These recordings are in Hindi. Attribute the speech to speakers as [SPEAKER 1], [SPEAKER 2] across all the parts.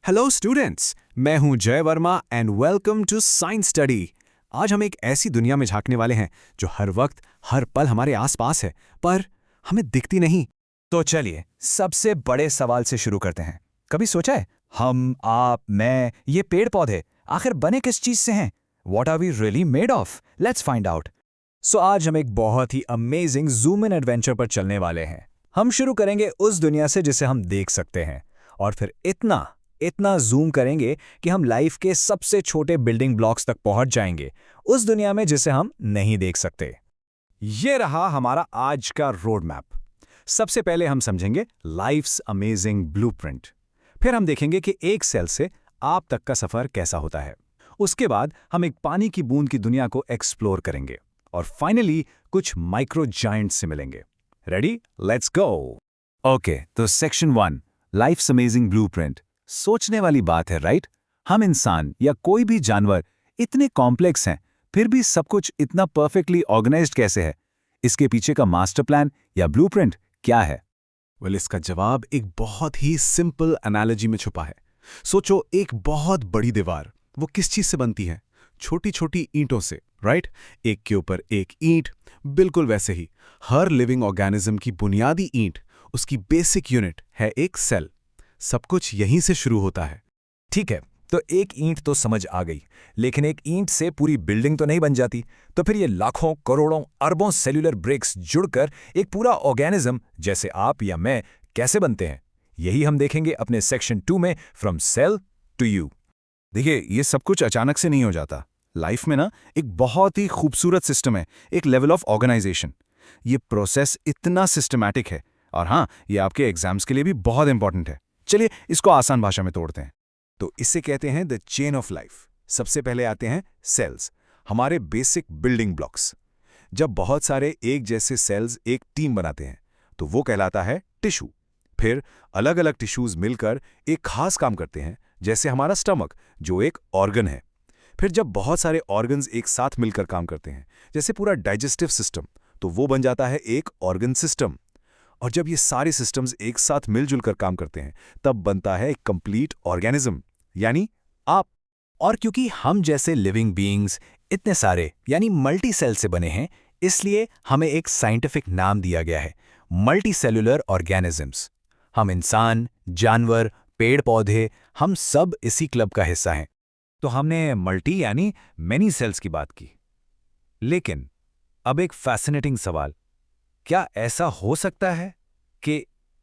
[SPEAKER 1] हेलो स्टूडेंट्स, मैं हूं Jay Verma and welcome to science study. आज हम एक ऐसी दुनिया में झांकने वाले हैं जो हर वक्त हर पल हमारे आसपास है, पर हमें दिखती नहीं।
[SPEAKER 2] तो चलिए सबसे बड़े सवाल से शुरू करते हैं। कभी सोचा है हम, आप, मैं, ये पेड़ पौधे आखिर बने किस चीज से हैं? What are we really made of? Let's find out. सो आज हम एक बहुत ही अमेजिंग जूम इन एडवेंचर पर चलने वाले हैं। हम शुरू करेंगे उस दुनिया से जिसे हम देख सकते हैं, और फिर इतना इतना जूम करेंगे कि हम लाइफ के सबसे छोटे बिल्डिंग ब्लॉक्स तक पहुंच जाएंगे, उस दुनिया में जिसे हम नहीं देख सकते। ये रहा हमारा आज का रोड मैप। सबसे पहले हम समझेंगे लाइफ्स अमेजिंग ब्लूप्रिंट। फिर हम देखेंगे कि एक सेल से आप तक का सफर कैसा होता है। उसके बाद हम एक पानी की बूंद की दुनिया को एक्सप्लोर करेंगे, और फाइनली कुछ माइक्रो जायंट से मिलेंगे। रेडी? Let's go. ओके, तो सेक्शन 1, लाइफ्स अमेजिंग ब्लूप्रिंट। सोचने वाली बात है, राइट? हम इंसान या कोई भी जानवर इतने कॉम्प्लेक्स हैं, फिर भी सब कुछ इतना परफेक्टली ऑर्गेनाइज्ड कैसे है? इसके पीछे का मास्टर प्लान या ब्लूप्रिंट क्या है?
[SPEAKER 1] इसका जवाब एक बहुत ही सिंपल एनालॉजी में छुपा है। सोचो, एक बहुत बड़ी दीवार, वो किस चीज से बनती है? छोटी छोटी ईंटों से, राइट? एक के ऊपर एक ईंट। बिल्कुल वैसे ही हर लिविंग ऑर्गेनिज्म की बुनियादी ईंट, उसकी बेसिक यूनिट है एक सेल। सब कुछ यहीं से शुरू होता है।
[SPEAKER 2] ठीक है, तो एक ईंट तो समझ आ गई, लेकिन एक ईंट से पूरी बिल्डिंग तो नहीं बन जाती। तो फिर ये लाखों, करोड़ों, अरबों सेल्यूलर ब्रिक्स जुड़कर एक पूरा ऑर्गेनिज्म जैसे आप या मैं कैसे बनते हैं, यही हम देखेंगे अपने सेक्शन 2 में, फ्रॉम सेल टू यू।
[SPEAKER 3] देखिए, ये सब कुछ अचानक से नहीं हो जाता। लाइफ में ना एक बहुत ही खूबसूरत सिस्टम है, एक लेवल ऑफ ऑर्गेनाइजेशन। ये प्रोसेस इतना सिस्टमैटिक है, और हाँ, ये आपके एग्जाम्स के लिए भी बहुत इंपॉर्टेंट है। चलिए इसको आसान भाषा में तोड़ते हैं।
[SPEAKER 1] तो इसे कहते हैं द चेन ऑफ लाइफ। सबसे पहले आते हैं सेल्स, हमारे बेसिक बिल्डिंग ब्लॉक्स। जब बहुत सारे एक जैसे सेल्स एक टीम बनाते हैं तो वो कहलाता है टिश्यू। फिर अलग अलग टिश्यूज मिलकर एक खास काम करते हैं, जैसे हमारा स्टमक जो एक ऑर्गन है। फिर जब बहुत सारे ऑर्गन्स एक साथ मिलकर काम करते हैं, जैसे पूरा डाइजेस्टिव सिस्टम, तो वो बन जाता है एक ऑर्गन सिस्टम। और जब ये सारे सिस्टम्स एक साथ मिलजुल कर काम करते हैं, तब बनता है एक कंप्लीट ऑर्गेनिज्म, यानी आप।
[SPEAKER 2] और क्योंकि हम जैसे लिविंग बीइंग्स इतने सारे यानी मल्टी सेल से बने हैं, इसलिए हमें एक साइंटिफिक नाम दिया गया है, मल्टी सेल्यूलर ऑर्गेनिजम्स। हम इंसान, जानवर, पेड़ पौधे, हम सब इसी क्लब का हिस्सा हैं। तो हमने मल्टी यानी मेनी सेल्स की बात की, लेकिन अब एक फैसिनेटिंग सवाल, क्या ऐसा हो सकता है कि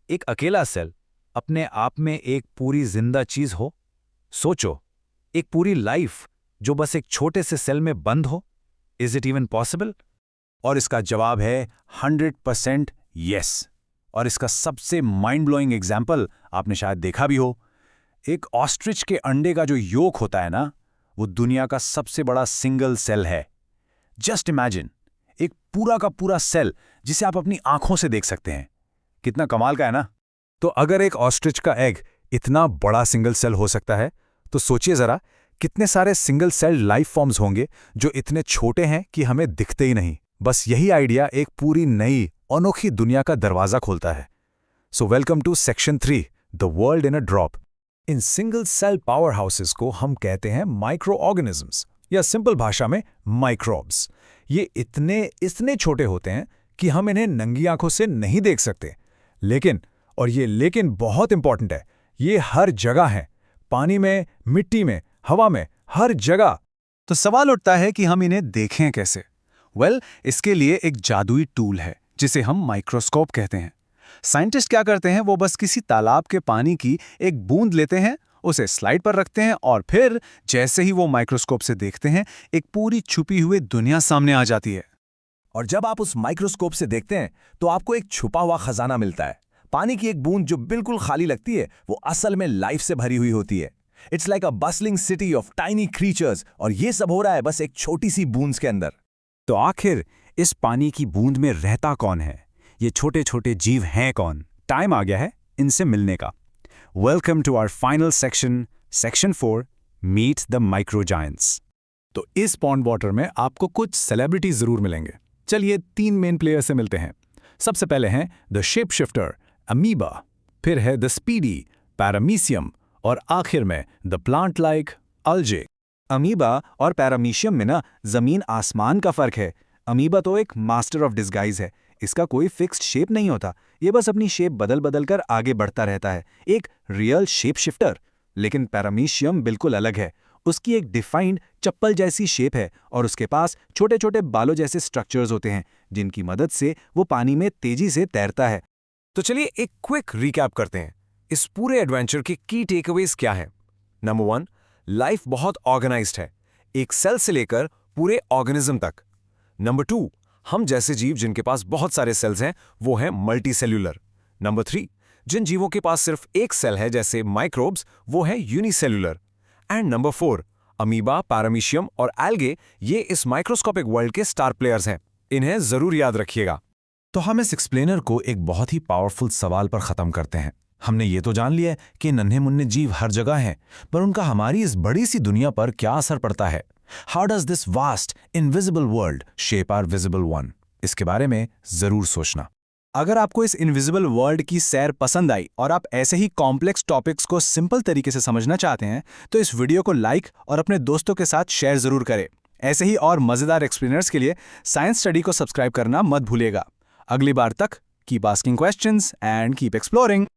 [SPEAKER 2] एक अकेला सेल अपने आप में एक पूरी जिंदा चीज हो? सोचो, एक पूरी लाइफ जो बस एक छोटे से सेल में बंद हो। Is it even possible?
[SPEAKER 1] और इसका जवाब है 100% यस। और इसका सबसे माइंड ब्लोइंग एग्जाम्पल आपने शायद देखा भी हो। एक ऑस्ट्रिच के अंडे का जो योक होता है ना, वो दुनिया का सबसे बड़ा सिंगल सेल है। जस्ट इमेजिन, एक पूरा का पूरा सेल जिसे आप अपनी आंखों से देख सकते हैं। कितना कमाल का है ना? तो अगर एक ऑस्ट्रिच का एग इतना बड़ा सिंगल सेल हो सकता है, तो सोचिए जरा कितने सारे सिंगल सेल लाइफ फॉर्म्स होंगे जो इतने छोटे हैं कि हमें दिखते ही नहीं। बस यही आइडिया एक पूरी नई अनोखी दुनिया का दरवाजा खोलता है। So welcome to section 3, the world in a drop.
[SPEAKER 2] इन सिंगल सेल पावर हाउसेस को हम कहते हैं माइक्रो ऑर्गेनिजम्स, या सिंपल भाषा में माइक्रोब्स। ये इतने छोटे होते हैं कि हम इन्हें नंगी आंखों से नहीं देख सकते, लेकिन, और ये लेकिन बहुत इंपॉर्टेंट है, ये हर जगह हैं, पानी में, मिट्टी में, हवा में, हर जगह।
[SPEAKER 1] तो सवाल उठता है कि हम इन्हें देखें कैसे? इसके लिए एक जादुई टूल है जिसे हम माइक्रोस्कोप कहते हैं। साइंटिस्ट क्या करते हैं, वो बस किसी तालाब के पानी की एक बूंद लेते हैं, उसे स्लाइड पर रखते हैं, और फिर जैसे ही वो माइक्रोस्कोप से देखते हैं, एक पूरी छुपी हुई दुनिया सामने आ जाती है।
[SPEAKER 4] और जब आप उस माइक्रोस्कोप से देखते हैं तो आपको एक छुपा हुआ खजाना मिलता है। पानी की एक बूंद जो बिल्कुल खाली लगती है, वो असल में लाइफ से भरी हुई होती है। It's like a bustling city of tiny creatures, और ये सब हो रहा है बस एक छोटी सी बूंद के अंदर।
[SPEAKER 1] तो आखिर इस पानी की बूंद में रहता कौन है? ये छोटे छोटे जीव हैं कौन? टाइम आ गया है इनसे मिलने का। Welcome to our final section, section 4, meet the micro giants. तो इस पॉन्ड वाटर में आपको कुछ सेलिब्रिटी जरूर मिलेंगे। चलिए 3 मेन प्लेयर से मिलते हैं। सबसे पहले हैं द शेप शिफ्टर, अमीबा। फिर है द स्पीडी, पैरामीशियम। और आखिर में द प्लांट लाइक अल्जे।
[SPEAKER 3] अमीबा और पैरामीशियम में ना जमीन आसमान का फर्क है। अमीबा तो एक मास्टर ऑफ डिस्गाइज है। इसका कोई फिक्स्ड शेप नहीं होता, ये बस अपनी शेप बदल बदल कर आगे बढ़ता रहता है, एक रियल शेप शिफ्टर। लेकिन पैरामीशियम बिल्कुल अलग है। उसकी एक डिफाइंड चप्पल जैसी शेप है और उसके पास छोटे छोटे बालों जैसे स्ट्रक्चर्स होते हैं जिनकी मदद से वो पानी में तेजी से तैरता है।
[SPEAKER 4] तो चलिए एक क्विक रिकैप करते हैं। इस पूरे एडवेंचर के की टेकअवेज क्या हैं? नंबर 1, लाइफ बहुत ऑर्गेनाइज्ड है, एक सेल से लेकर पूरे ऑर्गेनिज्म तक। नंबर 2, हम जैसे जीव जिनके पास बहुत सारे सेल्स हैं वो हैं मल्टी सेल्यूलर। नंबर 3, जिन जीवों के पास सिर्फ एक सेल है जैसे माइक्रोब्स वो है unicellular. And number 4, amoeba, paramecium और एल्गे ये इस माइक्रोस्कोपिक वर्ल्ड के स्टार प्लेयर्स हैं। इन्हें जरूर याद रखिएगा।
[SPEAKER 1] तो हम इस एक्सप्लेनर को एक बहुत ही पावरफुल सवाल पर खत्म करते हैं। हमने ये तो जान लिया है कि नन्हे मुन्ने जीव हर जगह हैं, पर उनका हमारी इस बड़ी सी दुनिया पर क्या असर पड़ता है? How does this vast invisible world shape our visible one? इसके बारे में जरूर सोचना। अगर आपको इस इनविजिबल वर्ल्ड की सैर पसंद आई और आप ऐसे ही कॉम्प्लेक्स टॉपिक्स को सिंपल तरीके से समझना चाहते हैं तो इस वीडियो को लाइक और अपने दोस्तों के साथ शेयर जरूर करें। ऐसे ही और मजेदार एक्सप्लेनर्स के लिए साइंस स्टडी को सब्सक्राइब करना मत भूलिएगा। अगली बार तक keep asking questions and keep exploring.